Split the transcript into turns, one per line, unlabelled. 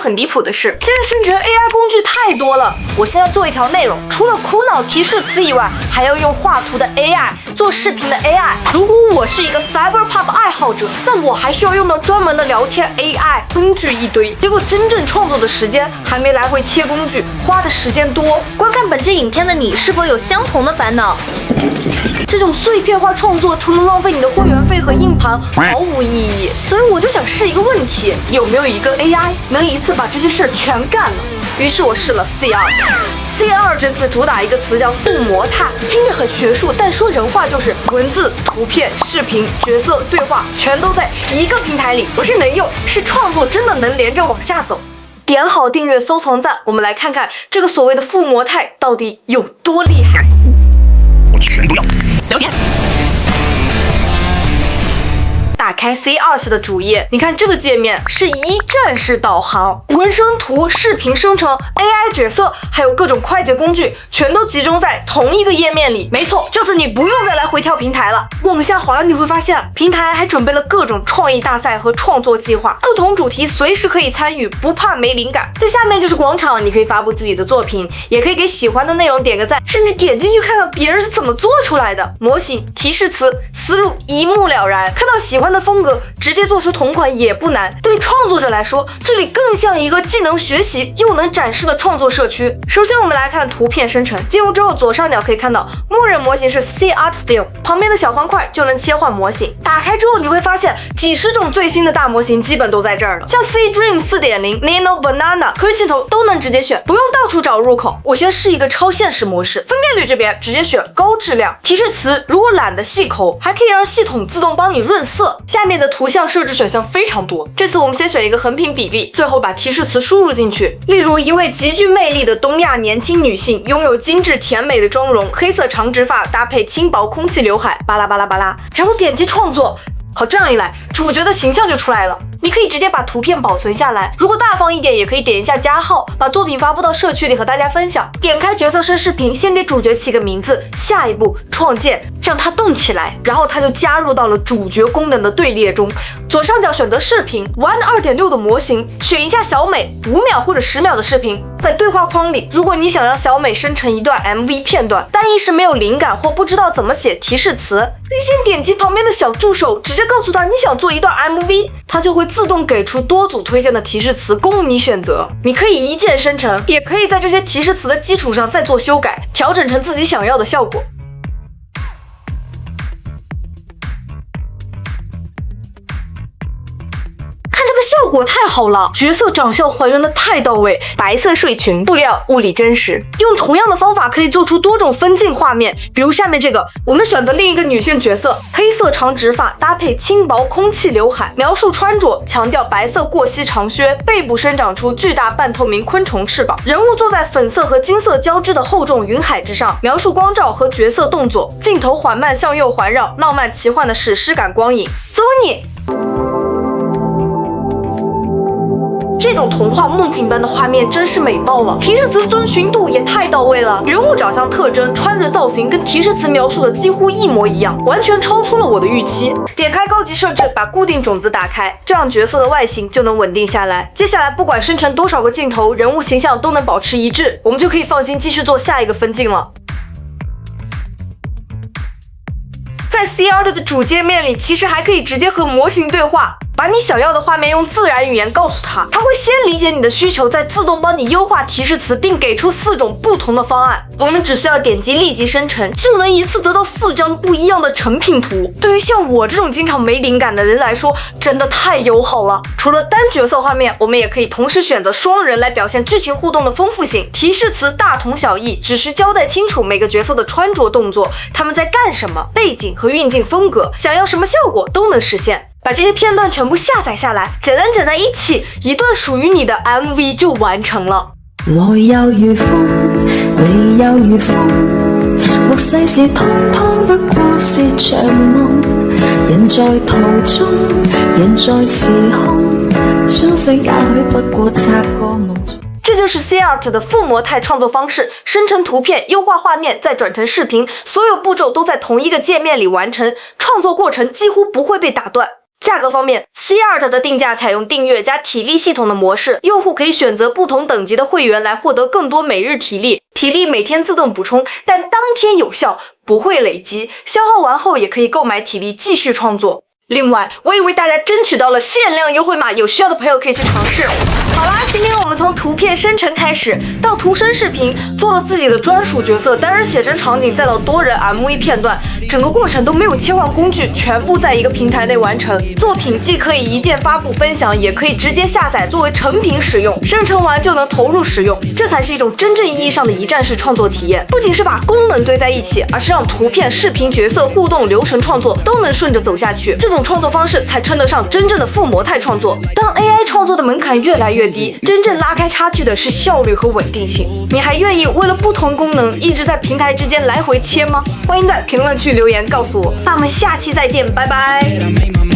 很离谱的是，现在生成 AI 工具太多了。我现在做一条内容，除了苦恼提示词以外，还要用画图的 AI， 做视频的 AI。如果我是一个 Cyberpunk 爱好者，那我还需要用到专门的聊天 AI， 工具一堆。结果真正创作的时间还没来回切工具，花的时间多。
观看本期影片的你是否有相同的烦恼？
这种碎片化创作除了浪费你的会员费和硬盘毫无意义，所以我就想试一个问题，有没有一个 AI 能一次把这些事儿全干了？于是我试了 C2。C2 这次主打一个词叫附模态，听着很学术，但说人话就是文字、图片、视频、角色、对话全都在一个平台里，不是能用，是创作真的能连着往下走。点好订阅、收藏赞，我们来看看这个所谓的附模态到底有多厉害。
我全都要了解。
打开 C2 的主页，你看这个界面是一站式导航，纹身图、视频生成、AI 角色，还有各种快捷工具，全都集中在同一个页面里。没错，这次你不用再来回跳平台了。往下滑，你会发现平台还准备了各种创意大赛和创作计划，不同主题随时可以参与，不怕没灵感。在下面就是广场，你可以发布自己的作品，也可以给喜欢的内容点个赞，甚至点进去看看别人是怎么做出来的。模型、提示词、思路一目了然，看到喜欢的风格，直接做出同款也不难。对创作者来说，这里更像一个既能学习又能展示的创作社区。首先我们来看图片生成，进入之后左上角可以看到默认模型是 C-Art Film， 旁边的小方块就能切换模型。打开之后你会发现几十种最新的大模型基本都在这儿了，像 C-Dream 4.0、Nano Banana 科技镜头都能直接选，不用到处找入口。我先试一个超现实模式，分辨率这边直接选高质量。提示词如果懒得细抠，还可以让系统自动帮你润色。下面的图像设置选项非常多，这次我们先选一个横屏比例，最后把提示词输入进去。例如一位极具魅力的东亚年轻女性，拥有精致甜美的妆容，黑色长直发搭配轻薄空气刘海，巴拉巴拉巴拉，然后点击创作。好，这样一来，主角的形象就出来了。你可以直接把图片保存下来，如果大方一点，也可以点一下加号，把作品发布到社区里和大家分享。点开角色生视频，先给主角起个名字，下一步创建，让它动起来，然后它就加入到了主角功能的队列中。左上角选择视频，玩 2.6 的模型，选一下小美5秒或者10秒的视频，在对话框里，如果你想让小美生成一段 MV 片段，但一时没有灵感或不知道怎么写提示词，可以先点击旁边的小助手，直接告诉他你想做一段 MV， 它就会自动给出多组推荐的提示词供你选择。你可以一键生成，也可以在这些提示词的基础上再做修改，调整成自己想要的效果。效果太好了，角色长相还原的太到位，白色睡裙，布料物理真实。用同样的方法可以做出多种分镜画面，比如下面这个，我们选择另一个女性角色，黑色长直发搭配轻薄空气刘海，描述穿着强调白色过膝长靴，背部生长出巨大半透明昆虫翅膀，人物坐在粉色和金色交织的厚重云海之上，描述光照和角色动作，镜头缓慢向右环绕，浪漫奇幻的史诗感光影。走你！这种童话梦境般的画面真是美爆了，提示词遵循度也太到位了，人物长相特征、穿着造型跟提示词描述的几乎一模一样，完全超出了我的预期。点开高级设置，把固定种子打开，这样角色的外形就能稳定下来。接下来不管生成多少个镜头，人物形象都能保持一致，我们就可以放心继续做下一个分镜了。在 C2 的主界面里，其实还可以直接和模型对话，把你想要的画面用自然语言告诉他，他会先理解你的需求，再自动帮你优化提示词，并给出4种不同的方案。我们只需要点击立即生成，就能一次得到4张不一样的成品图。对于像我这种经常没灵感的人来说，真的太友好了。除了单角色画面，我们也可以同时选择双人来表现剧情互动的丰富性。提示词大同小异，只需交代清楚每个角色的穿着动作，他们在干什么，背景和运镜风格，想要什么效果都能实现。把这些片段全部下载下来，简单剪在一起，一段属于你的 MV 就完成了。
來又如風，離又如風，末世事通通不過是場夢，人在途中，人在時空，相識也許不過擦過夢中。
这就是 C-Art 的附模态创作方式，生成图片、优化画面，再转成视频，所有步骤都在同一个界面里完成，创作过程几乎不会被打断。价格方面 ，C-Art 的定价采用订阅加体力系统的模式，用户可以选择不同等级的会员来获得更多每日体力，体力每天自动补充，但当天有效，不会累积，消耗完后也可以购买体力继续创作。另外，我也为大家争取到了限量优惠码，有需要的朋友可以去尝试。好啦，今天我们从图片生成开始，到图生视频，做了自己的专属角色、单人写真场景，再到多人 MV 片段，整个过程都没有切换工具，全部在一个平台内完成。作品既可以一键发布分享，也可以直接下载作为成品使用，生成完就能投入使用，这才是一种真正意义上的一站式创作体验。不仅是把功能堆在一起，而是让图片、视频、角色互动、流程创作都能顺着走下去。这种创作方式才称得上真正的附模态创作。当 AI 创作的门槛越来越低，真正拉开差距的是效率和稳定性。你还愿意为了不同功能一直在平台之间来回切吗？欢迎在评论区留言告诉我。那我们下期再见，拜拜。